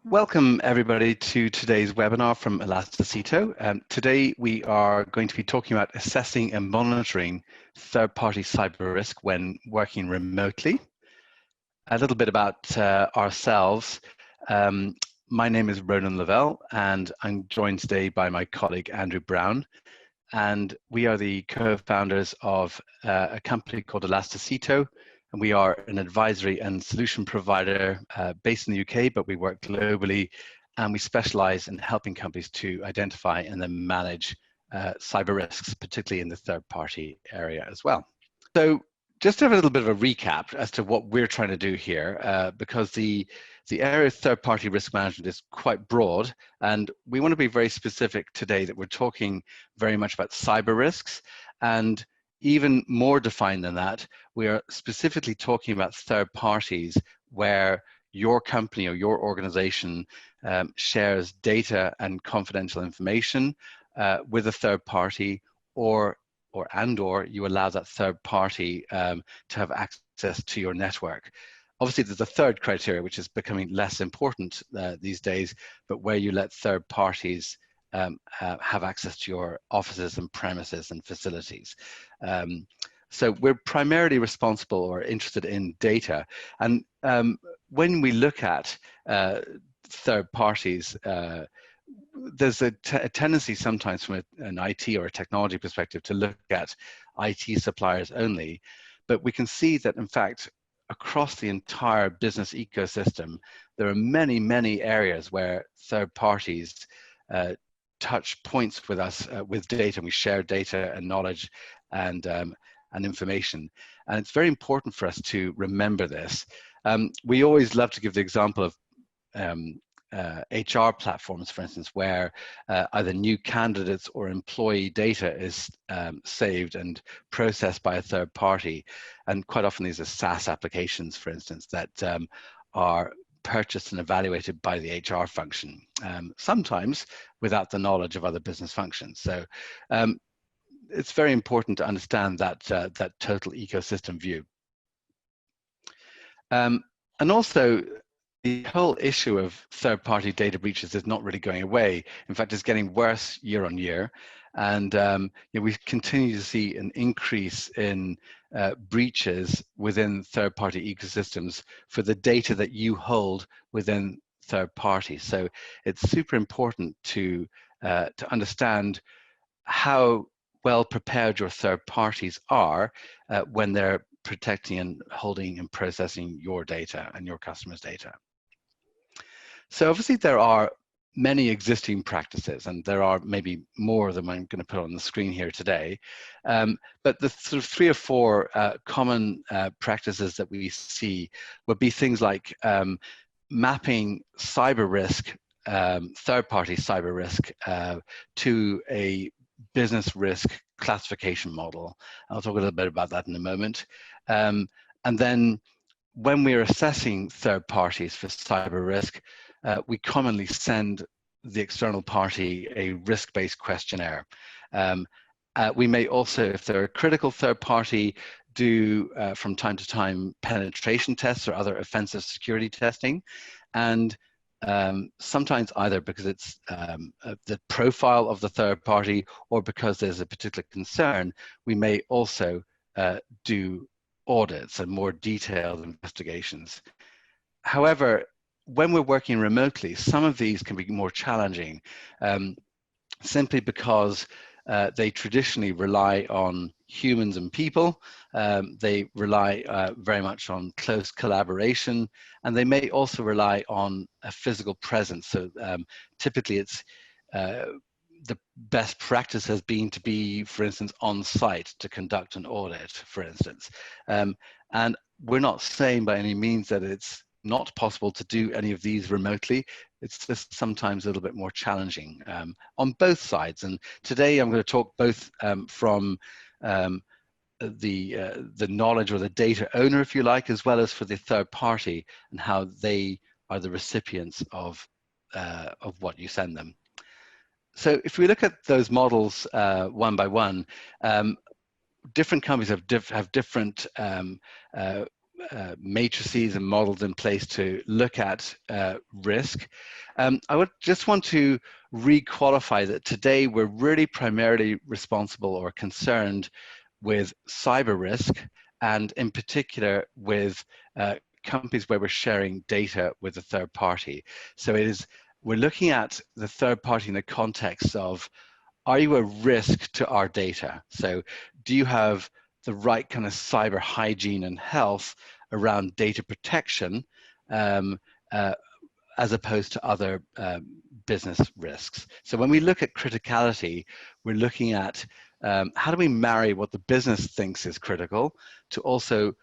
Welcome everybody to today's webinar from Elasticito. Today we are going to be talking about assessing and monitoring third-party cyber risk when working remotely. A little bit about ourselves. My name is Ronan Lavelle and I'm joined today by my colleague Andrew Brown. And we are the co-founders of a company called Elasticito. And we are an advisory and solution provider based in the UK, but we work globally, and we specialize in helping companies to identify and then manage cyber risks, particularly in the third-party area as well. So just to have a little bit of a recap as to what we're trying to do here, because the area of third-party risk management is quite broad, and we want to be very specific today that we're talking very much about cyber risks, and even more defined than that, we are specifically talking about third parties where your company or your organization shares data and confidential information with a third party, or you allow that third party to have access to your network. Obviously, there's a third criteria, which is becoming less important these days, but where you let third parties have access to your offices and premises and facilities. So we're primarily responsible or interested in data. And when we look at third parties, there's a tendency sometimes from an IT or a technology perspective to look at IT suppliers only. But we can see that, in fact, across the entire business ecosystem, there are many, many areas where third parties touch points with us with data. We share data and knowledge and information. And it's very important for us to remember this. We always love to give the example of HR platforms, for instance, where either new candidates or employee data is saved and processed by a third party. And quite often these are SaaS applications, for instance, that are purchased and evaluated by the HR function, sometimes without the knowledge of other business functions. So it's very important to understand that, that total ecosystem view. And also, the whole issue of third-party data breaches is not really going away. In fact, it's getting worse year on year. And we continue to see an increase in breaches within third-party ecosystems for the data that you hold within third parties. So it's super important to understand how well prepared your third parties are when they're protecting and holding and processing your data and your customers' data. So obviously there are many existing practices, and there are maybe more than I'm going to put on the screen here today. But the sort of 3 or 4 common practices that we see would be things like mapping cyber risk, third-party cyber risk, to a business risk classification model. I'll talk a little bit about that in a moment. And then when we're assessing third parties for cyber risk, we commonly send the external party a risk-based questionnaire. We may also, if they're a critical third party, do from time to time penetration tests or other offensive security testing. And sometimes either because it's the profile of the third party or because there's a particular concern, we may also do audits and more detailed investigations. However, when we're working remotely, some of these can be more challenging, simply because they traditionally rely on humans and people. They rely very much on close collaboration, and they may also rely on a physical presence. So typically it's the best practice has been to be, for instance, on site to conduct an audit, for instance. And we're not saying by any means that it's not possible to do any of these remotely. It's just sometimes a little bit more challenging on both sides. And today I'm going to talk both from the knowledge or the data owner, if you like, as well as for the third party and how they are the recipients of what you send them. So if we look at those models one by one, different companies have different matrices and models in place to look at risk. I would just want to re-qualify that today we're really primarily responsible or concerned with cyber risk, and in particular with companies where we're sharing data with a third party. So we're looking at the third party in the context of, are you a risk to our data? So do you have the right kind of cyber hygiene and health around data protection, as opposed to other business risks? So when we look at criticality, we're looking at how do we marry what the business thinks is critical to also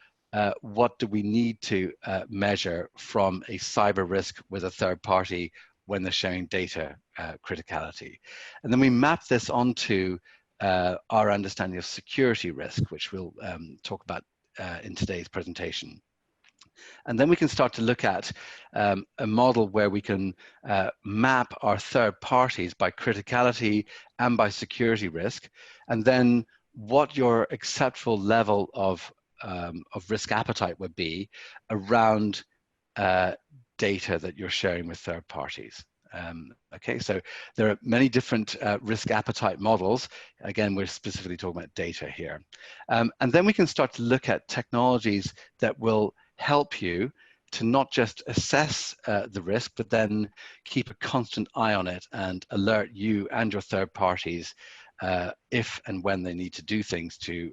what do we need to measure from a cyber risk with a third party when they're sharing data criticality. And then we map this onto our understanding of security risk, which we'll talk about in today's presentation. And then we can start to look at a model where we can map our third parties by criticality and by security risk, and then what your acceptable level of risk appetite would be around data that you're sharing with third parties. Okay, so there are many different risk appetite models. Again, we're specifically talking about data here. And then we can start to look at technologies that will help you to not just assess the risk, but then keep a constant eye on it and alert you and your third parties if and when they need to do things to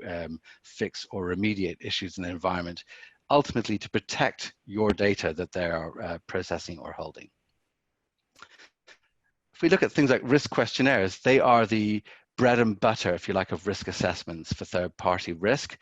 fix or remediate issues in the environment, ultimately to protect your data that they are processing or holding. If we look at things like risk questionnaires, they are the bread and butter, if you like, of risk assessments for third-party risk.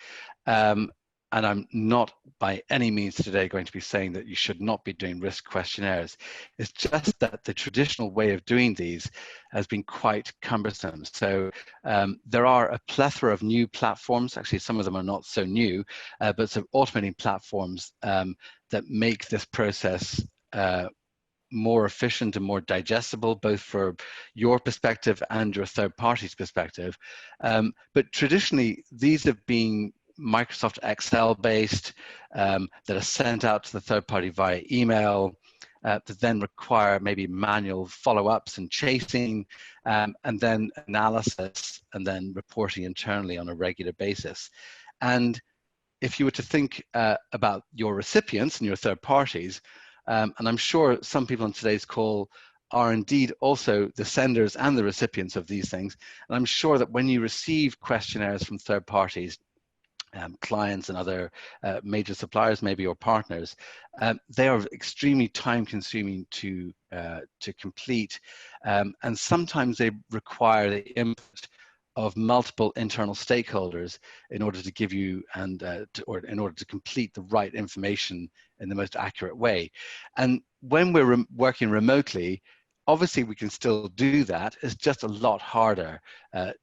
And I'm not by any means today going to be saying that you should not be doing risk questionnaires. It's just that the traditional way of doing these has been quite cumbersome. So there are a plethora of new platforms, actually some of them are not so new, but some automating platforms that make this process more efficient and more digestible, both for your perspective and your third party's perspective. But traditionally, these have been Microsoft Excel based, that are sent out to the third party via email, that then require maybe manual follow-ups and chasing, and then analysis, and then reporting internally on a regular basis. And if you were to think about your recipients and your third parties, and I'm sure some people on today's call are indeed also the senders and the recipients of these things. And I'm sure that when you receive questionnaires from third parties, clients and other major suppliers, maybe, or partners, they are extremely time consuming to complete. And sometimes they require the input of multiple internal stakeholders in order to give you or in order to complete the right information in the most accurate way. And when we're working remotely, obviously we can still do that. It's just a lot harder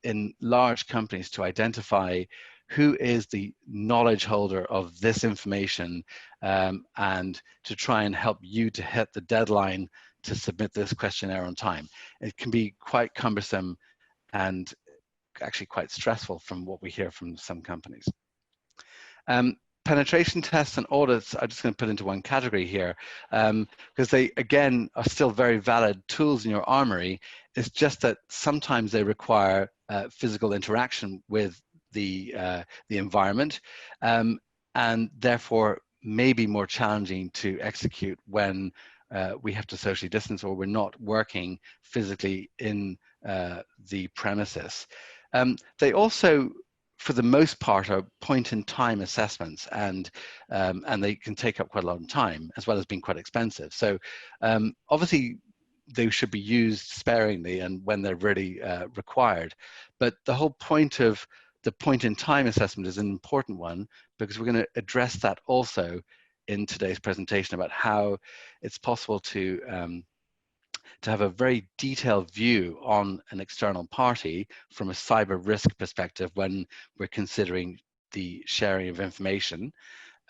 in large companies to identify who is the knowledge holder of this information, and to try and help you to hit the deadline to submit this questionnaire on time. It can be quite cumbersome and actually quite stressful from what we hear from some companies. Penetration tests and audits, I'm just going to put into one category here, because they, again, are still very valid tools in your armory. It's just that sometimes they require physical interaction with the environment, and therefore may be more challenging to execute when we have to socially distance or we're not working physically in the premises. They also, for the most part, are point-in-time assessments, and they can take up quite a lot of time, as well as being quite expensive. So obviously, they should be used sparingly and when they're really required. But the whole point of the point-in-time assessment is an important one, because we're going to address that also in today's presentation about how it's possible to have a very detailed view on an external party from a cyber risk perspective when we're considering the sharing of information,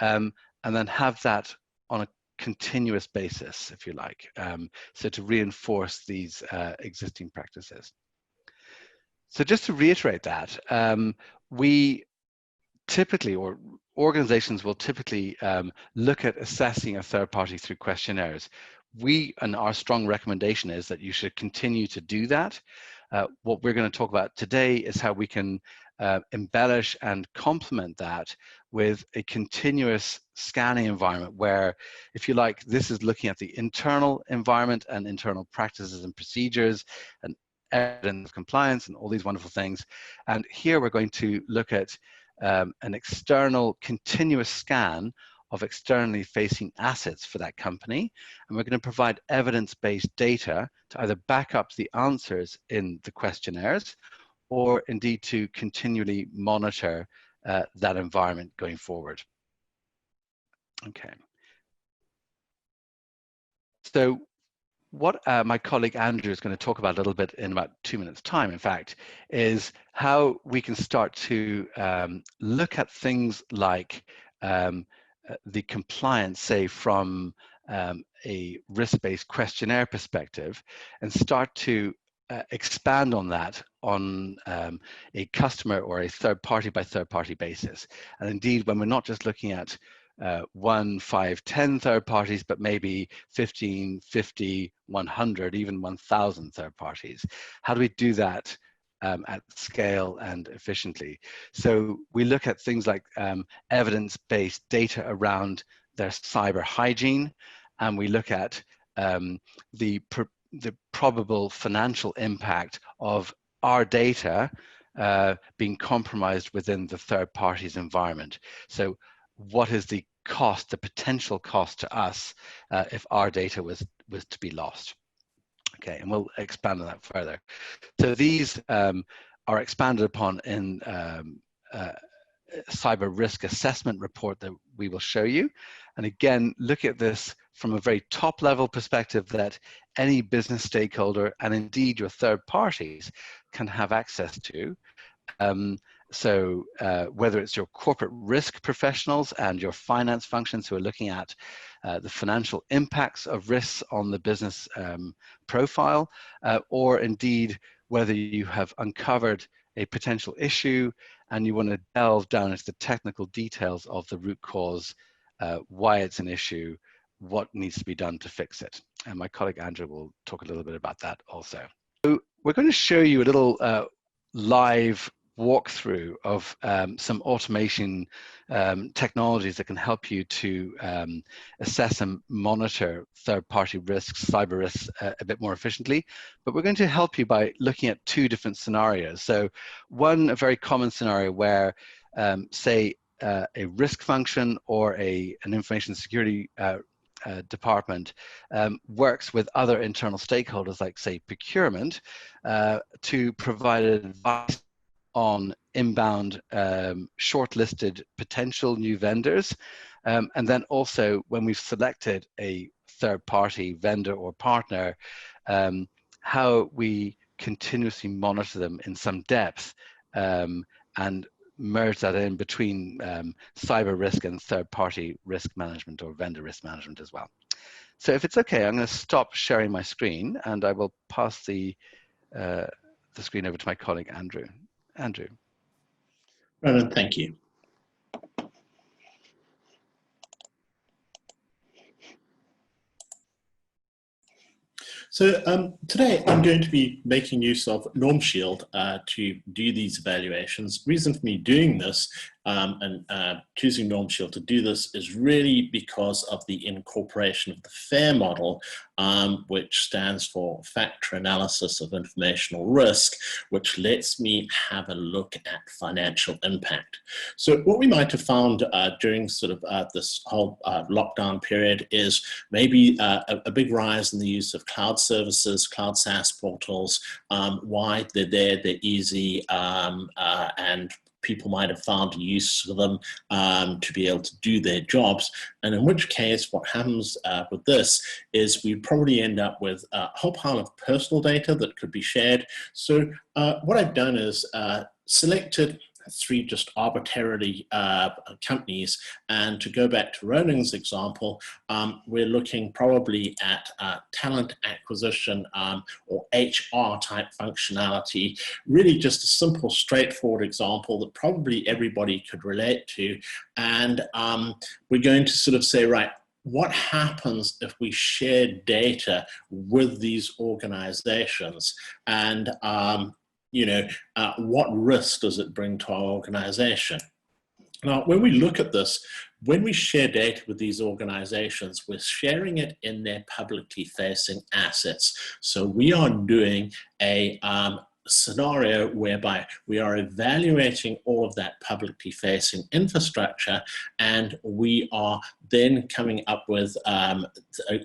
and then have that on a continuous basis, if you like, so to reinforce these existing practices. So just to reiterate that, we typically, or organizations will typically look at assessing a third party through questionnaires. And our strong recommendation is that you should continue to do that. What we're going to talk about today is how we can embellish and complement that with a continuous scanning environment where, if you like, this is looking at the internal environment and internal practices and procedures and evidence of compliance and all these wonderful things. And here we're going to look at an external continuous scan of externally facing assets for that company. And we're going to provide evidence-based data to either back up the answers in the questionnaires or indeed to continually monitor that environment going forward. Okay. So what my colleague Andrew is going to talk about a little bit in about 2 minutes' time, in fact, is how we can start to look at things like the compliance, say, from a risk-based questionnaire perspective, and start to expand on that on a customer or a third party by third party basis. And indeed, when we're not just looking at 1, 5, 10 third parties, but maybe 15, 50, 100, even 1,000 third parties. How do we do that at scale and efficiently? So we look at things like evidence-based data around their cyber hygiene, and we look at the probable financial impact of our data being compromised within the third party's environment. So what is the cost, the potential cost to us if our data was to be lost? Okay, and we'll expand on that further. So these are expanded upon in cyber risk assessment report that we will show you. And again, look at this from a very top level perspective that any business stakeholder and indeed your third parties can have access to. So whether it's your corporate risk professionals and your finance functions who are looking at the financial impacts of risks on the business profile, or indeed whether you have uncovered a potential issue and you want to delve down into the technical details of the root cause, why it's an issue, what needs to be done to fix it. And my colleague Andrew will talk a little bit about that also. So we're going to show you a little live walkthrough of some automation technologies that can help you to assess and monitor third-party risks, cyber risks a bit more efficiently. But we're going to help you by looking at 2 different scenarios. So one, a very common scenario where, say, a risk function or an information security department works with other internal stakeholders like, say, procurement to provide advice on inbound shortlisted potential new vendors. And then also when we've selected a third party vendor or partner, how we continuously monitor them in some depth and merge that in between cyber risk and third party risk management or vendor risk management as well. So if it's okay, I'm going to stop sharing my screen and I will pass the screen over to my colleague Andrew. Andrew. Ronan, thank you. So today I'm going to be making use of Norm Shield to do these evaluations. The reason for me doing this and choosing Norm Shield to do this is really because of the incorporation of the FAIR model, which stands for Factor Analysis of Informational Risk, which lets me have a look at financial impact. So what we might have found during sort of this whole lockdown period is maybe a big rise in the use of cloud services, cloud SaaS portals. Why? They're there, they're easy, and people might have found use for them to be able to do their jobs. And in which case, what happens with this is we probably end up with a whole pile of personal data that could be shared. So what I've done is selected three just arbitrarily companies. And to go back to Roning's example, we're looking probably at talent acquisition or HR type functionality, really just a simple, straightforward example that probably everybody could relate to. And we're going to sort of say, right, what happens if we share data with these organizations? And you know, what risk does it bring to our organization? Now, when we look at this, when we share data with these organizations, we're sharing it in their publicly facing assets. So we are doing a scenario whereby we are evaluating all of that publicly facing infrastructure, and we are then coming up with a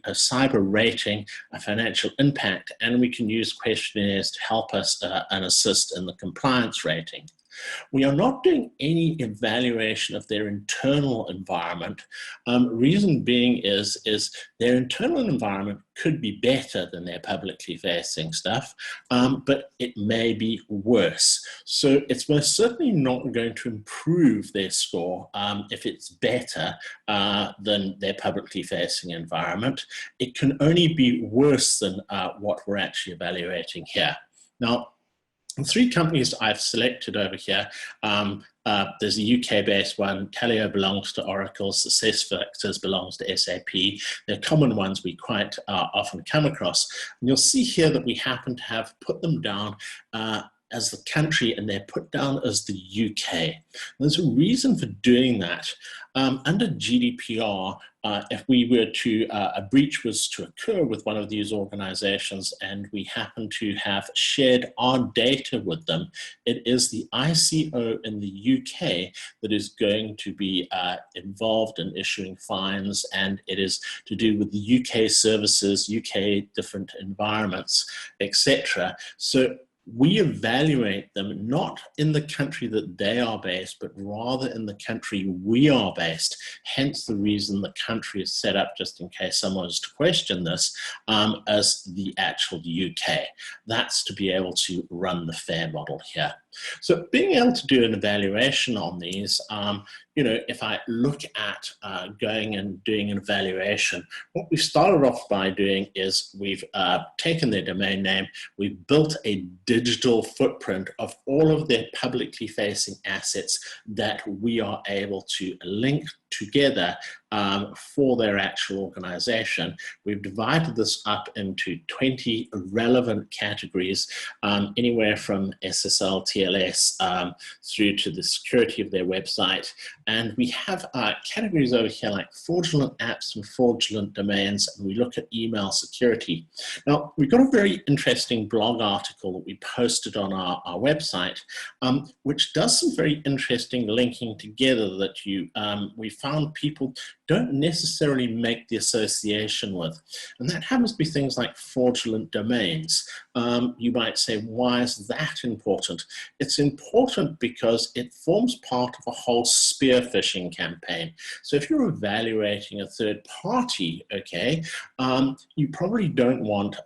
cyber rating, a financial impact, and we can use questionnaires to help us and assist in the compliance rating. We are not doing any evaluation of their internal environment. Reason being is their internal environment could be better than their publicly facing stuff, but it may be worse. So it's most certainly not going to improve their score if it's better than their publicly facing environment. It can only be worse than what we're actually evaluating here. Now, the three companies I've selected over here, there's a UK-based one. Taleo belongs to Oracle. SuccessFactors belongs to SAP. They're common ones we quite often come across. And you'll see here that we happen to have put them down as the country, and they're put down as the UK. And there's a reason for doing that. Under GDPR, if we were to, a breach was to occur with one of these organizations and we happen to have shared our data with them, it is the ICO in the UK that is going to be involved in issuing fines, and it is to do with the UK services, UK different environments, etc. So we evaluate them not in the country that they are based, but rather in the country we are based. Hence the reason the country is set up, just in case someone is to question this, as the actual UK. That's to be able to run the FAIR model here. So being able to do an evaluation on these, you know, if I look at going and doing an evaluation, what we started off by doing is we've taken their domain name, we've built a digital footprint of all of their publicly facing assets that we are able to link together for their actual organization. We've divided this up into 20 relevant categories, anywhere from SSL, TLS, through to the security of their website. And we have categories over here like fraudulent apps and fraudulent domains, and we look at email security. Now, we've got a very interesting blog article that we posted on our website, which does some very interesting linking together that we found people don't necessarily make the association with. And that happens to be things like fraudulent domains. You might say, why is that important? It's important because it forms part of a whole spear phishing campaign. So if you're evaluating a third party, okay, you probably don't want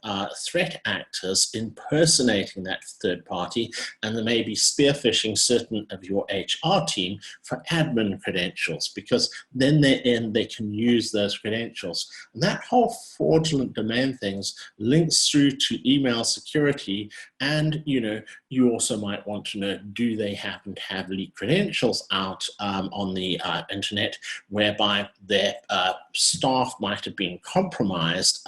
threat actors impersonating that third party, and they may be spear phishing certain of your HR team for admin credentials, because then they can use those credentials. And that whole fraudulent domain things links through to email security. And, you know, you also might want to know, do they happen to have leaked credentials out on the internet, whereby their staff might have been compromised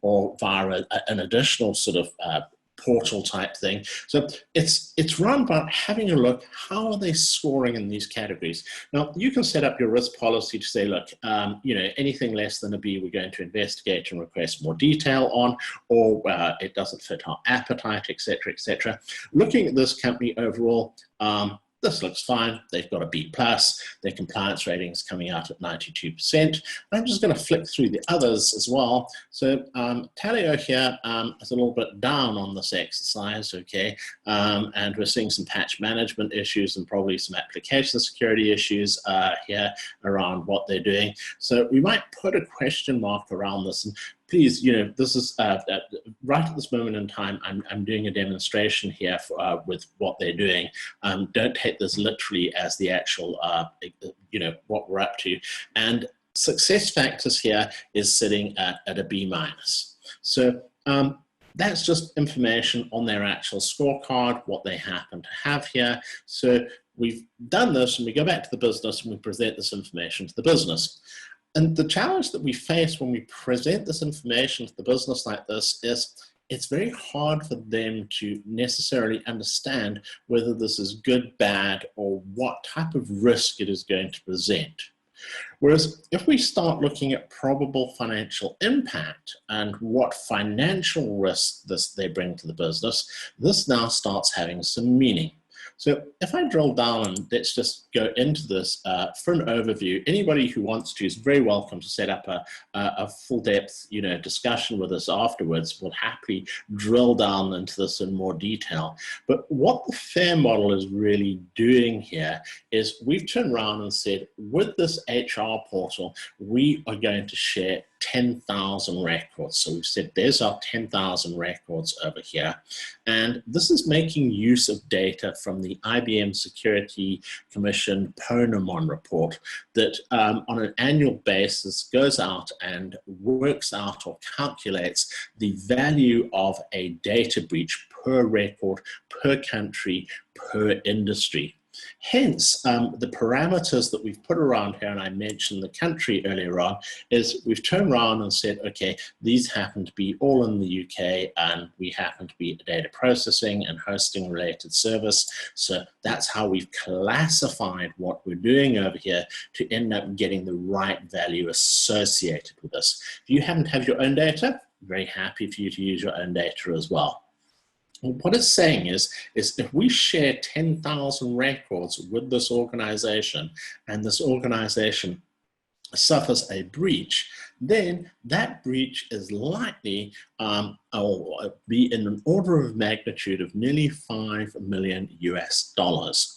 or via an additional sort of portal type thing. So it's run about having a look, how are they scoring in these categories? Now, you can set up your risk policy to say, look, you know, anything less than a B, we're going to investigate and request more detail on, or it doesn't fit our appetite, etc., etc. Looking at this company overall, this looks fine. They've got a B+. Their compliance rating is coming out at 92%. I'm just going to flick through the others as well. So Taleo here is a little bit down on this exercise, okay? And we're seeing some patch management issues and probably some application security issues here around what they're doing. So we might put a question mark around this. And please, you know, this is right at this moment in time, I'm doing a demonstration here for, with what they're doing. Don't take this literally as the actual, what we're up to. And success factors here is sitting at a B-. So that's just information on their actual scorecard, what they happen to have here. So we've done this and we go back to the business and we present this information to the business. And the challenge that we face when we present this information to the business like this is it's very hard for them to necessarily understand whether this is good, bad, or what type of risk it is going to present. Whereas if we start looking at probable financial impact and what financial risk they bring to the business, this now starts having some meaning. So if I drill down and let's just go into this for an overview, anybody who wants to is very welcome to set up a full depth, discussion with us afterwards. We'll happily drill down into this in more detail. But what the FAIR model is really doing here is we've turned around and said, with this HR portal, we are going to share 10,000 records. So we've said there's our 10,000 records over here. And this is making use of data from the IBM Security Commission PONAMON report that on an annual basis goes out and works out or calculates the value of a data breach per record, per country, per industry. Hence, the parameters that we've put around here, and I mentioned the country earlier on, is we've turned around and said, okay, these happen to be all in the UK, and we happen to be a data processing and hosting related service. So that's how we've classified what we're doing over here to end up getting the right value associated with this. If you happen to have your own data, very happy for you to use your own data as well. What it's saying is if we share 10,000 records with this organization and this organization suffers a breach, then that breach is likely be in an order of magnitude of nearly $5 million US,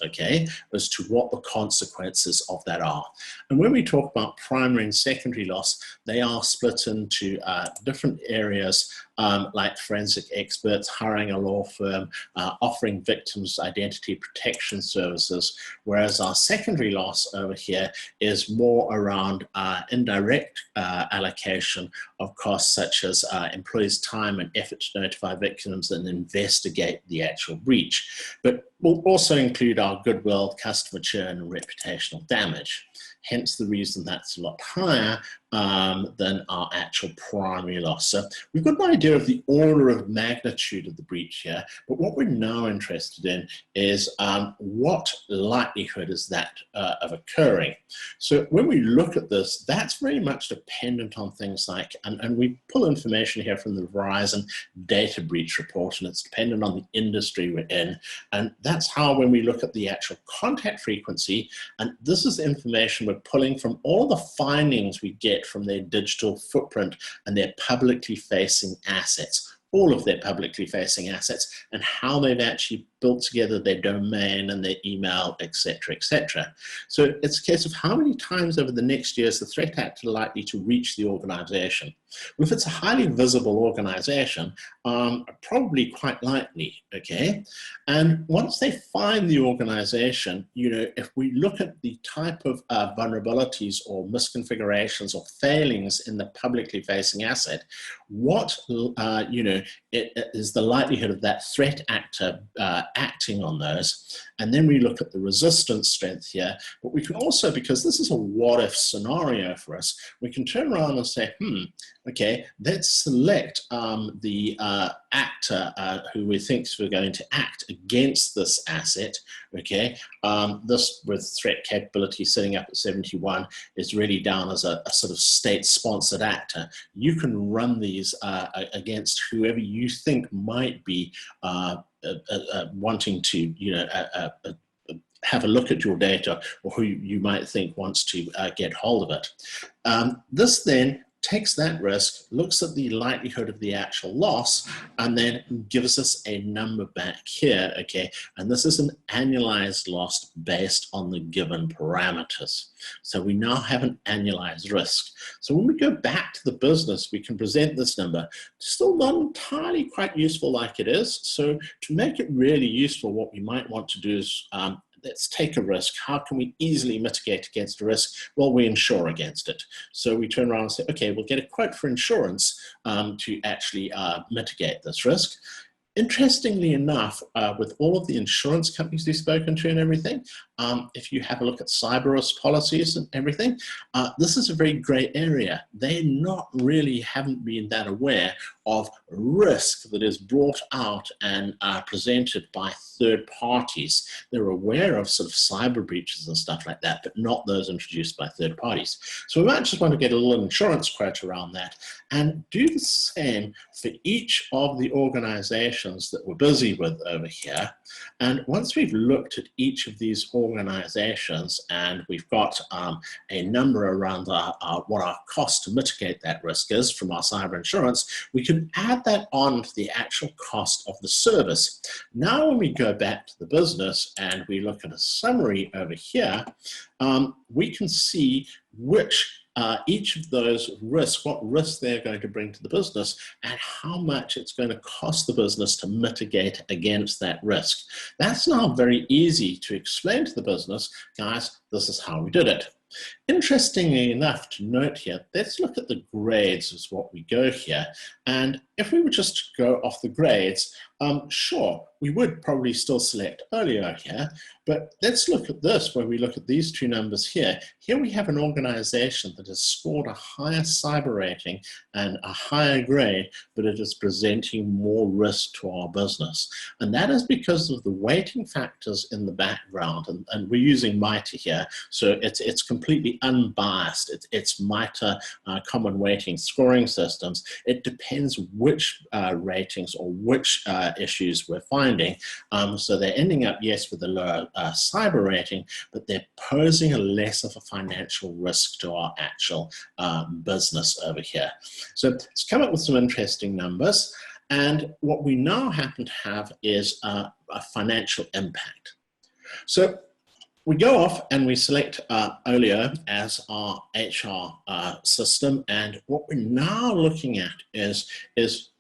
okay, as to what the consequences of that are. And when we talk about primary and secondary loss, they are split into different areas, like forensic experts, hiring a law firm, offering victims identity protection services, whereas our secondary loss over here is more around indirect allocation of costs such as employees' time and effort to notify victims and investigate the actual breach. But we'll also include our goodwill, customer churn, and reputational damage. Hence the reason that's a lot higher than our actual primary loss. So we've got an idea of the order of magnitude of the breach here, but what we're now interested in is what likelihood is that of occurring. So when we look at this, that's very much dependent on things like, and we pull information here from the Verizon data breach report, and it's dependent on the industry we're in. And that's how when we look at the actual contact frequency, and this is information we're pulling from all the findings we get from their digital footprint and their publicly facing assets, all of their publicly facing assets, and how they've actually built together their domain and their email, etc., etc. So it's a case of how many times over the next year is the threat actor likely to reach the organization. Well, if it's a highly visible organization, probably quite likely, okay? And once they find the organization, if we look at the type of vulnerabilities or misconfigurations or failings in the publicly facing asset, what, is the likelihood of that threat actor acting on those. And then we look at the resistance strength here, but we can also, because this is a what if scenario for us, we can turn around and say, okay, let's select the actor who we think is going to act against this asset, okay? This with threat capability sitting up at 71 is really down as a sort of state-sponsored actor. You can run these against whoever you think might be wanting to, have a look at your data, or who you might think wants to get hold of it. This then takes that risk, looks at the likelihood of the actual loss, and then gives us a number back here, okay? And this is an annualized loss based on the given parameters. So we now have an annualized risk. So when we go back to the business, we can present this number. Still not entirely quite useful like it is. So to make it really useful, what we might want to do is let's take a risk. How can we easily mitigate against a risk? Well, we insure against it. So we turn around and say, okay, we'll get a quote for insurance to actually mitigate this risk. Interestingly enough, with all of the insurance companies we've spoken to and everything, if you have a look at cyber risk policies and everything, this is a very gray area. They haven't been that aware of risk that is brought out and presented by third parties. They're aware of sort of cyber breaches and stuff like that, but not those introduced by third parties. So we might just want to get a little insurance quote around that and do the same for each of the organizations that we're busy with over here. And once we've looked at each of these organizations and we've got a number around what our cost to mitigate that risk is from our cyber insurance, we can add that on to the actual cost of the service. Now when we go back to the business and we look at a summary over here, we can see which each of those risks, what risks they're going to bring to the business and how much it's going to cost the business to mitigate against that risk. That's now very easy to explain to the business, guys, this is how we did it. Interestingly enough to note here, let's look at the grades as what we go here. And if we were just to go off the grades, sure, we would probably still select earlier here, but let's look at this where we look at these two numbers here. Here we have an organization that has scored a higher cyber rating and a higher grade, but it is presenting more risk to our business. And that is because of the weighting factors in the background. And we're using MITRE here, so it's completely unbiased. It's MITRE common weighting scoring systems. It depends which ratings or which issues we're finding. So they're ending up, yes, with a lower cyber rating, but they're posing a less of a financial risk to our actual business over here. So it's come up with some interesting numbers. And what we now happen to have is a financial impact. So we go off and we select Olio as our HR system. And what we're now looking at is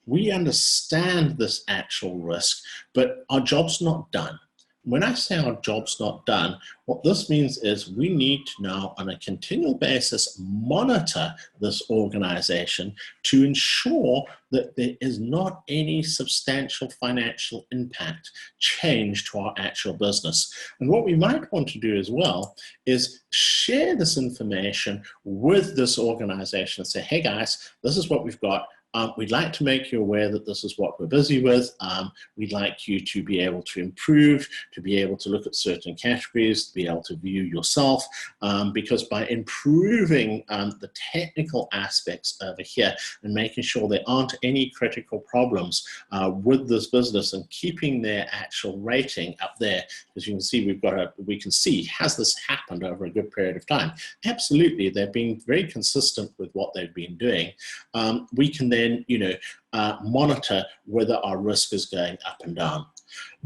we understand this actual risk, but our job's not done. When I say our job's not done, what this means is we need to now on a continual basis monitor this organization to ensure that there is not any substantial financial impact change to our actual business. And what we might want to do as well is share this information with this organization and say, hey guys, this is what we've got. We'd like to make you aware that this is what we're busy with. We'd like you to be able to improve, to be able to look at certain categories, to be able to view yourself, because by improving the technical aspects over here and making sure there aren't any critical problems with this business and keeping their actual rating up there, as you can see, we can see, has this happened over a good period of time? Absolutely, they've been very consistent with what they've been doing. We can then monitor whether our risk is going up and down.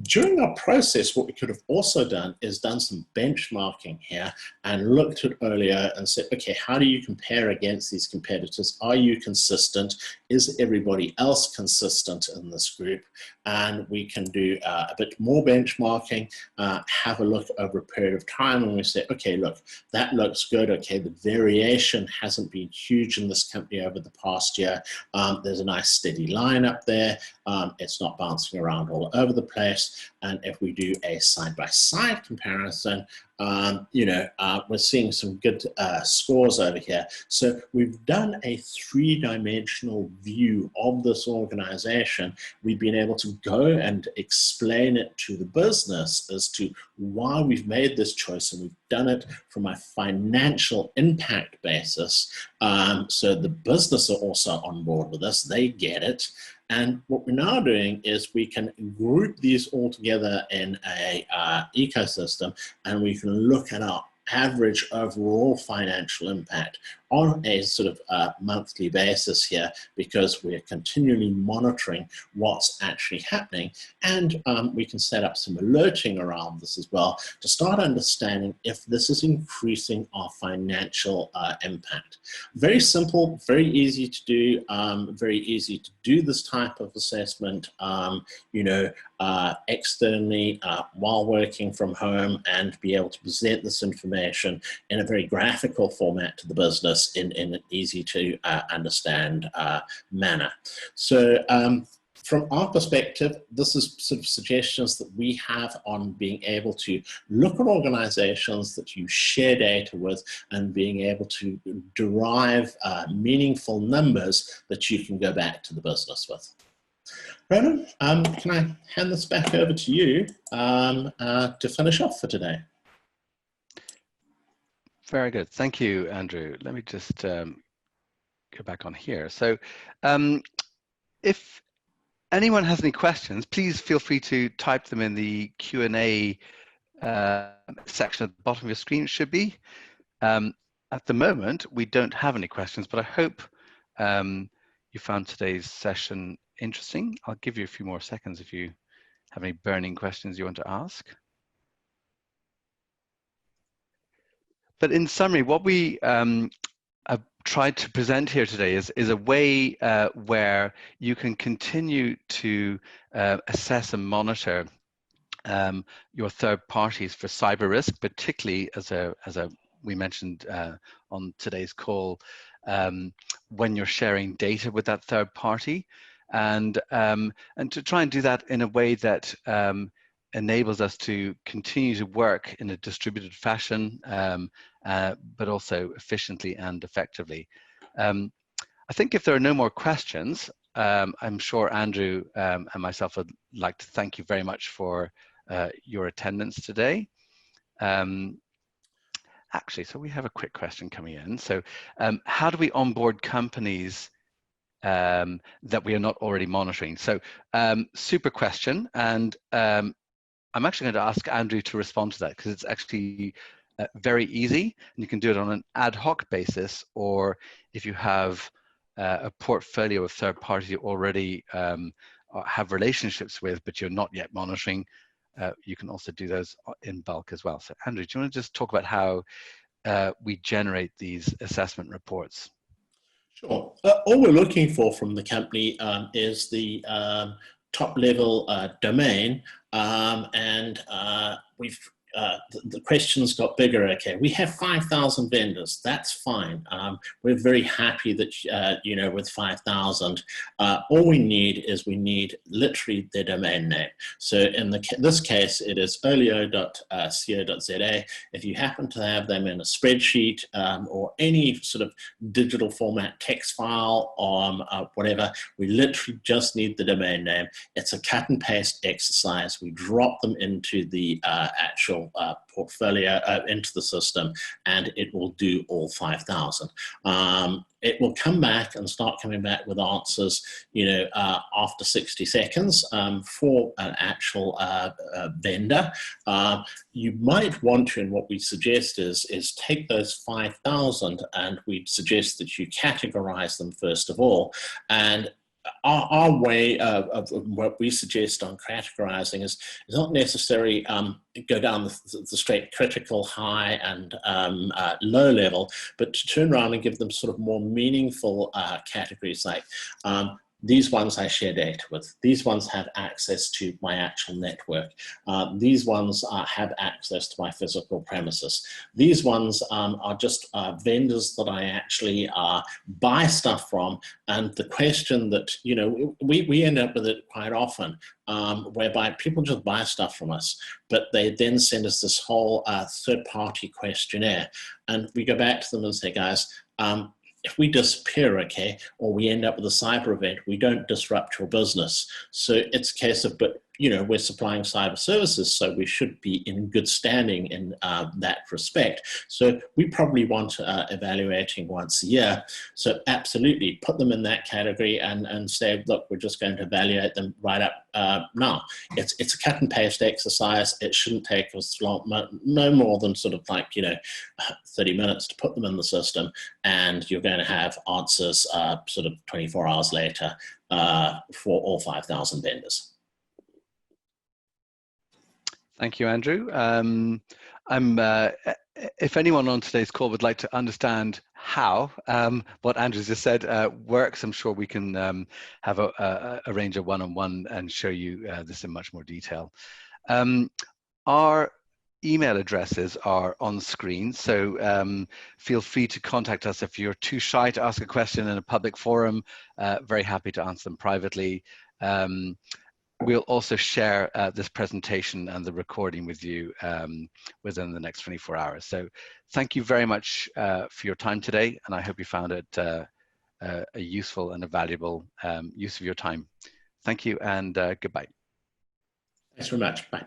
During our process, what we could have also done is done some benchmarking here and looked at earlier and said, okay, how do you compare against these competitors? Are you consistent? Is everybody else consistent in this group? And we can do a bit more benchmarking, have a look over a period of time, and we say, okay, look, that looks good. Okay, the variation hasn't been huge in this company over the past year. There's a nice steady line up there. It's not bouncing around all over the place. And if we do a side-by-side comparison, we're seeing some good scores over here. So we've done a three-dimensional view of this organization. We've been able to go and explain it to the business as to why we've made this choice, and we've done it from a financial impact basis. So the business are also on board with us. They get it. And what we're now doing is we can group these all together in a ecosystem, and we can look at our average overall financial impact on a sort of monthly basis here, because we're continually monitoring what's actually happening. And we can set up some alerting around this as well to start understanding if this is increasing our financial impact. Very simple, very easy to do, very easy to do this type of assessment, you know, externally while working from home, and be able to present this information in a very graphical format to the business in an easy to understand manner. So from our perspective, this is sort of suggestions that we have on being able to look at organizations that you share data with, and being able to derive meaningful numbers that you can go back to the business with. Ronan, can I hand this back over to you to finish off for today? Very good. Thank you, Andrew. Let me just go back on here. So if anyone has any questions, please feel free to type them in the Q&A section at the bottom of your screen. It should be. At the moment, we don't have any questions, but I hope you found today's session interesting. I'll give you a few more seconds if you have any burning questions you want to ask. But in summary, what we have tried to present here today is a way where you can continue to assess and monitor your third parties for cyber risk, particularly as we mentioned on today's call, when you're sharing data with that third party, and to try and do that in a way that enables us to continue to work in a distributed fashion, but also efficiently and effectively. I think if there are no more questions, I'm sure Andrew and myself would like to thank you very much for your attendance today. Actually, so we have a quick question coming in. So how do we onboard companies that we are not already monitoring? So super question, and I'm actually going to ask Andrew to respond to that, because it's actually very easy, and you can do it on an ad hoc basis, or if you have a portfolio of third parties you already have relationships with, but you're not yet monitoring, you can also do those in bulk as well. So Andrew, do you want to just talk about how we generate these assessment reports? Sure. All we're looking for from the company is the top level domain, and we've the questions got bigger. Okay, we have 5,000 vendors. That's fine. We're very happy that you know, with 5,000, all we need is literally their domain name. So in this case, it is olio.co.za. If you happen to have them in a spreadsheet or any sort of digital format, text file, or whatever, we literally just need the domain name. It's a cut and paste exercise. We drop them into the actual portfolio, into the system, and it will do all 5,000. It will come back and start coming back with answers, you know, after 60 seconds for an actual vendor. You might want to, and what we suggest is take those 5,000, and we suggest that you categorize them first of all. And our way of what we suggest on categorizing is not necessarily go down the straight critical, high, and low level, but to turn around and give them sort of more meaningful categories, like these ones I share data with. These ones have access to my actual network. These ones have access to my physical premises. These ones are just vendors that I actually buy stuff from. And the question that, you know, we end up with it quite often, whereby people just buy stuff from us, but they then send us this whole third-party questionnaire. And we go back to them and say, guys, if we disappear, okay, or we end up with a cyber event, we don't disrupt your business. So it's a case of, but you know, we're supplying cyber services, so we should be in good standing in that respect. So we probably want evaluating once a year. So absolutely put them in that category and say, look, we're just going to evaluate them right up now. It's a cut and paste exercise. It shouldn't take us long, no more than sort of like, you know, 30 minutes to put them in the system, and you're going to have answers sort of 24 hours later for all 5,000 vendors. Thank you, Andrew. If anyone on today's call would like to understand how what Andrew just said works, I'm sure we can have arrange a one-on-one and show you this in much more detail. Our email addresses are on screen, so feel free to contact us if you're too shy to ask a question in a public forum. Very happy to answer them privately. We'll also share this presentation and the recording with you within the next 24 hours. So thank you very much for your time today, and I hope you found it a useful and a valuable use of your time. Thank you, and goodbye. Thanks very much. Bye.